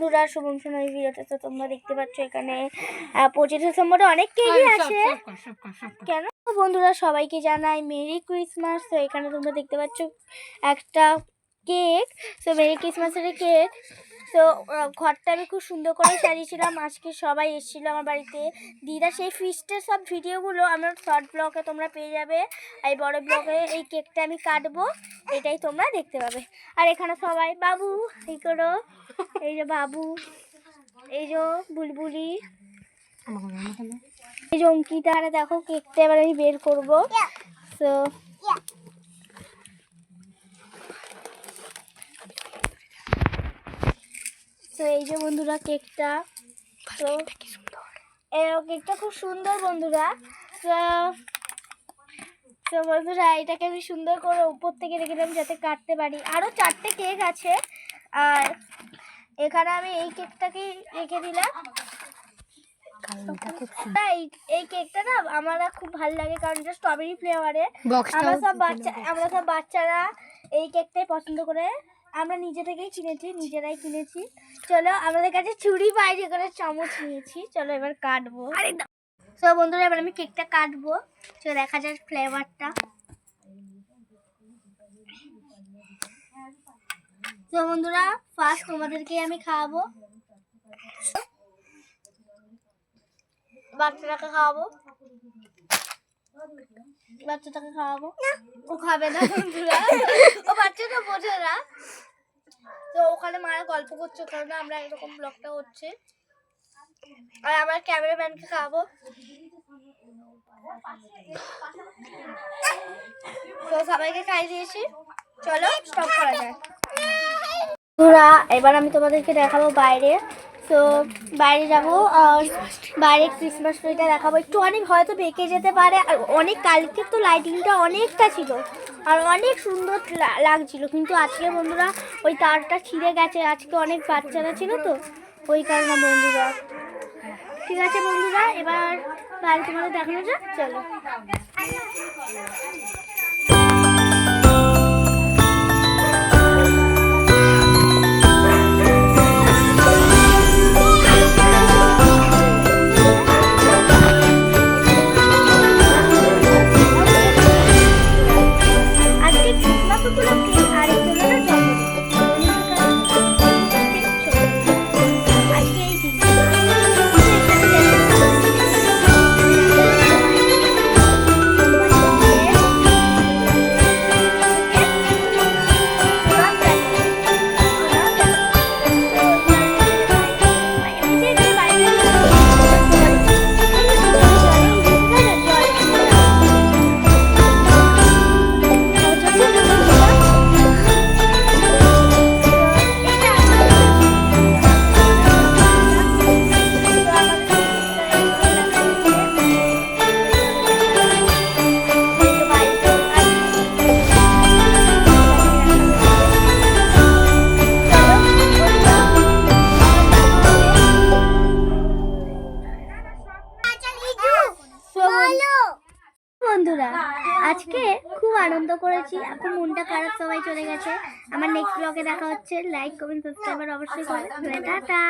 বন্ধুরা শুভম সোনার ভিডিওতে তো তোমরা দেখতে পাচ্ছ এখানে 25 ডিসেম্বরে অনেক কেকই আছে। কেন বন্ধুরা সবাইকে জানাই মেরি ক্রিসমাস। তো এখানে তোমরা দেখতে পাচ্ছ একটা কেক। তো মেরি ক্রিসমাসের কেক। তো ঘরটা আমি খুব সুন্দর করে সাজিয়েছিলাম। আজকে সবাই এসেছিলো আমার বাড়িতে। দিদা সেই ফিস্টের সব ভিডিওগুলো আমার শর্ট ব্লগে তোমরা পেয়ে যাবে। এই বড় ব্লগে এই কেকটা আমি কাটবো, এটাই তোমরা দেখতে পাবে। আর এখানে সবাই বাবু এই করো, এই যে বাবু, এই যে বুলবুলি, এই যে অঙ্কিতা। দেখো কেকটা এবার আমি বের করবো। তো তো এই যে বন্ধুরা কেকটা, তো কেকটা খুব সুন্দর বন্ধুরা। তো বন্ধুরা এটাকে আমি সুন্দর করে উপর থেকে রেখে দিলাম যাতে কাটতে পারি। আরও 4টে কেক আছে। আর এখানে আমি এই কেকটাকে রেখে দিলাম। এই কেকটা না আমার খুব ভালো লাগে, কারণ এটা স্ট্রবেরি ফ্লেভারে। আমরা সব বাচ্চারা এই কেকটাই পছন্দ করে। আমরা নিজেরাই কিনেছি। চলো আমাদের কাছে ছুরি বাইরে করে চামচ নিয়েছি। চলো এবার কাটবো। তো বন্ধুরা এবার আমি কেকটা কাটবো। চলো দেখা যাক ফ্লেভারটা। তো বন্ধুরা ফার্স্ট তোমাদেরকে আমি খাওয়াবো, বাচ্চাটাকে খাওয়াবো। ও খাবে না বন্ধুরা, ও বাচ্চাটা বোঝে না। তো ওখানে মারা গল্প করছে, কারণ আমরা এরকম ব্লগটা হচ্ছে। আর আমার ক্যামেরাম্যানকে খাওয়াবো। তো সবাইকে খাইয়ে দিয়েছি। চলো স্টপ করা যায়। বন্ধুরা এবার আমি তোমাদেরকে দেখাবো বাইরে। তো বাইরে যাবো আর বাইরে ক্রিসমাস ট্রিটা দেখাবো। একটু অনেক হয়তো বেঁকে যেতে পারে। আর অনেক কালকে তো লাইটিংটা অনেকটা ছিল আর অনেক সুন্দর লাগছিল, কিন্তু আজকে বন্ধুরা ওই তারটা ছিঁড়ে গেছে। আজকে অনেক বাচ্চারা ছিল তো ওই কারণে বন্ধুরা। ঠিক আছে বন্ধুরা এবার বাইরে তোমাদের দেখানো যাক। চলো বন্ধুরা আজকে খুব আনন্দ করেছি। এখন মনটা খারাপ, সবাই চলে গেছে। আমার নেক্সট ব্লগে দেখা হচ্ছে। লাইক কমেন্ট সাবস্ক্রাইব অবশ্যই করবেন। টাটা।